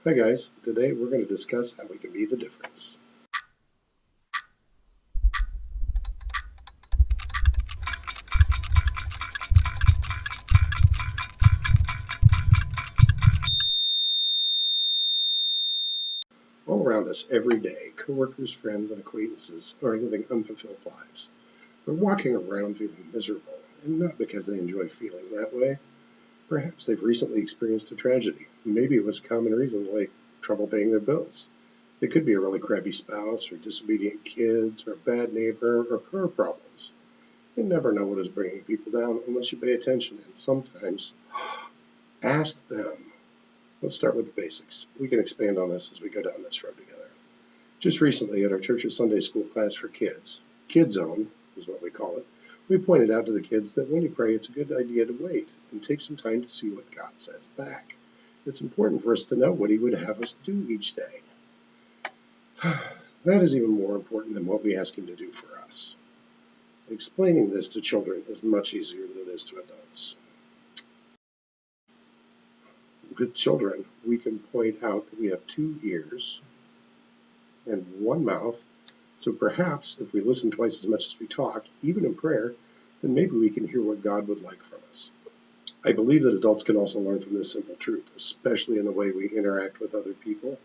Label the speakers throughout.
Speaker 1: Hi guys, today we're going to discuss how we can be the difference. All around us every day, coworkers, friends, and acquaintances are living unfulfilled lives. They're walking around feeling miserable, and not because they enjoy feeling that way. Perhaps they've recently experienced a tragedy. Maybe it was a common reason like trouble paying their bills. It could be a really crappy spouse, or disobedient kids, or a bad neighbor, or car problems. You never know what is bringing people down unless you pay attention, and sometimes ask them. Let's start with the basics. We can expand on this as we go down this road together. Just recently at our church's Sunday school class for kids, Kid Zone is what we call it, we pointed out to the kids that when you pray, it's a good idea to wait and take some time to see what God says back. It's important for us to know what He would have us do each day. That is even more important than what we ask Him to do for us. Explaining this to children is much easier than it is to adults. With children, we can point out that we have 2 ears and 1 mouth, so perhaps if we listen twice as much as we talk, even in prayer, then maybe we can hear what God would like from us. I believe that adults can also learn from this simple truth, especially in the way we interact with other people.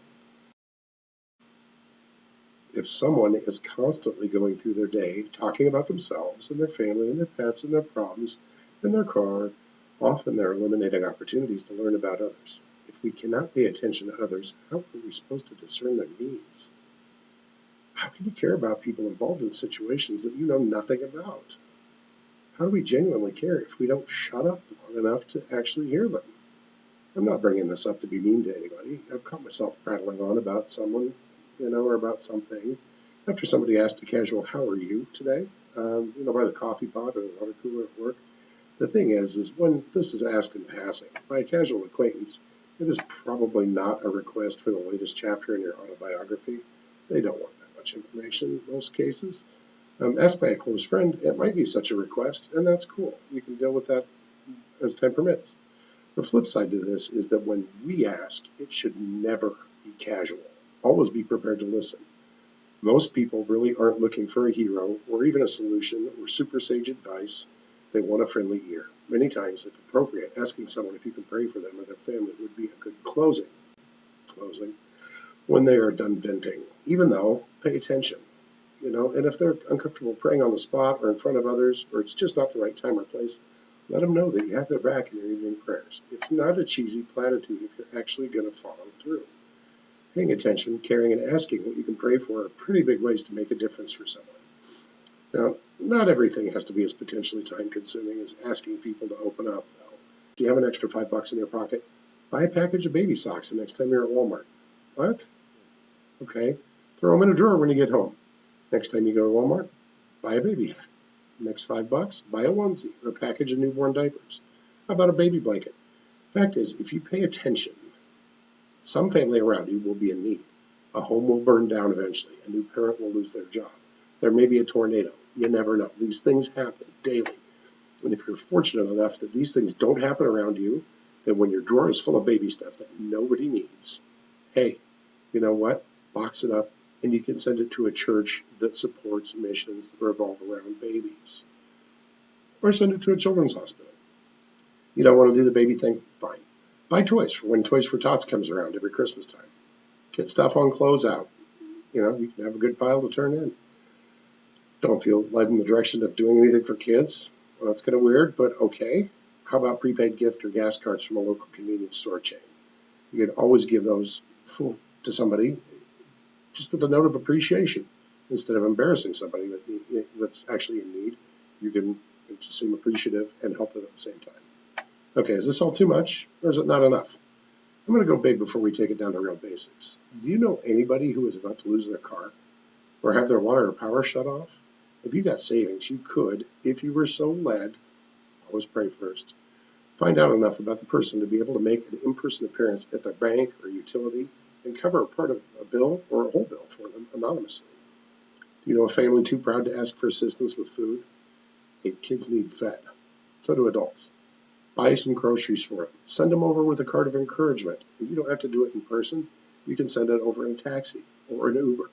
Speaker 1: If someone is constantly going through their day talking about themselves and their family and their pets and their problems and their car, often they're eliminating opportunities to learn about others. If we cannot pay attention to others, how are we supposed to discern their needs? How can you care about people involved in situations that you know nothing about? How do we genuinely care if we don't shut up long enough to actually hear them? I'm not bringing this up to be mean to anybody. I've caught myself prattling on about someone, or about something. After somebody asked a casual, "How are you today?" By the coffee pot or the water cooler at work. The thing is when this is asked in passing by a casual acquaintance, it is probably not a request for the latest chapter in your autobiography. They don't want that much information in most cases. Asked by a close friend, it might be such a request, and that's cool. You can deal with that as time permits. The flip side to this is that when we ask, it should never be casual. Always be prepared to listen. Most people really aren't looking for a hero or even a solution or super sage advice. They want a friendly ear. Many times, if appropriate, asking someone if you can pray for them or their family would be a good closing when they are done venting. Even though, pay attention. And if they're uncomfortable praying on the spot or in front of others, or it's just not the right time or place, let them know that you have their back in your evening prayers. It's not a cheesy platitude if you're actually going to follow through. Paying attention, caring, and asking what you can pray for are pretty big ways to make a difference for someone. Now, not everything has to be as potentially time-consuming as asking people to open up, though. Do you have an extra $5 in your pocket? Buy a package of baby socks the next time you're at Walmart. What? Okay. Throw them in a drawer when you get home. Next time you go to Walmart, buy a baby hat. Next $5, buy a onesie or a package of newborn diapers. How about a baby blanket? Fact is, if you pay attention, some family around you will be in need. A home will burn down eventually. A new parent will lose their job. There may be a tornado. You never know. These things happen daily. And if you're fortunate enough that these things don't happen around you, then when your drawer is full of baby stuff that nobody needs, hey, you know what? Box it up, and you can send it to a church that supports missions that revolve around babies. Or send it to a children's hospital. You don't want to do the baby thing? Fine. Buy toys for when Toys for Tots comes around every Christmas time. Get stuff on closeout. You can have a good pile to turn in. Don't feel led in the direction of doing anything for kids? Well, that's kind of weird, but okay. How about prepaid gift or gas cards from a local convenience store chain? You can always give those to somebody just with a note of appreciation. Instead of embarrassing somebody that's actually in need, you can just seem appreciative and help them at the same time. Okay, is this all too much, or is it not enough? I'm going to go big before we take it down to real basics. Do you know anybody who is about to lose their car or have their water or power shut off? If you got savings, you could, if you were so led, always pray first. Find out enough about the person to be able to make an in-person appearance at their bank or utility and cover a part of a bill or a whole bill for them anonymously. Do you know a family too proud to ask for assistance with food? Hey, kids need fed. So do adults. Buy some groceries for them. Send them over with a card of encouragement. And you don't have to do it in person. You can send it over in a taxi or an Uber.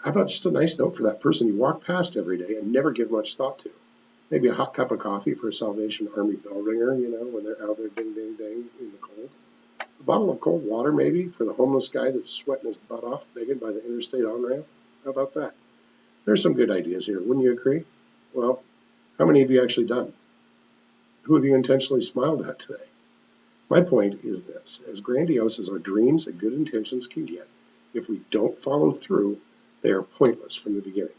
Speaker 1: How about just a nice note for that person you walk past every day and never give much thought to? Maybe a hot cup of coffee for a Salvation Army bell ringer, when they're out there ding, ding, ding in the cold. A bottle of cold water, maybe, for the homeless guy that's sweating his butt off begging by the interstate on-ramp. How about that? There's some good ideas here, wouldn't you agree? Well, how many have you actually done? Who have you intentionally smiled at today? My point is this: as grandiose as our dreams and good intentions can get, if we don't follow through, they are pointless from the beginning.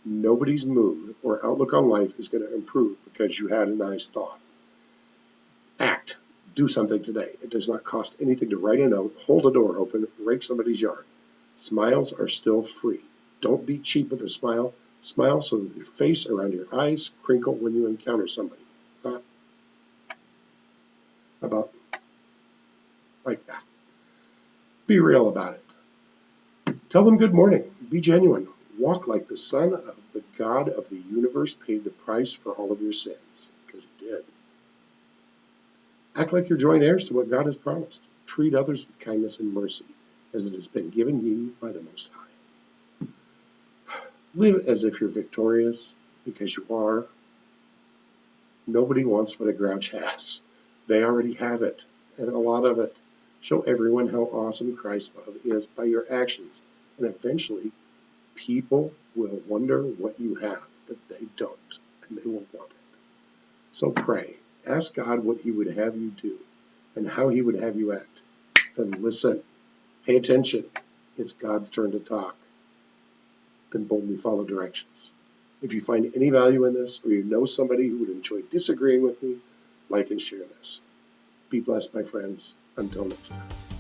Speaker 1: Nobody's mood or outlook on life is going to improve because you had a nice thought. Act. Do something today. It does not cost anything to write a note, hold a door open, rake somebody's yard. Smiles are still free. Don't be cheap with a smile. Smile so that your face around your eyes crinkle when you encounter somebody. About like that. Be real about it. Tell them good morning. Be genuine. Walk like the Son of the God of the universe paid the price for all of your sins, because he did. Act like you're joint heirs to what God has promised. Treat others with kindness and mercy, as it has been given you by the Most High. Live as if you're victorious, because you are. Nobody wants what a grouch has. They already have it, and a lot of it. Show everyone how awesome Christ's love is by your actions, and eventually people will wonder what you have that they don't, and they will want it. So pray. Ask God what he would have you do and how he would have you act. Then listen. Pay attention. It's God's turn to talk. Then boldly follow directions. If you find any value in this, or you know somebody who would enjoy disagreeing with me, like and share this. Be blessed, my friends. Until next time.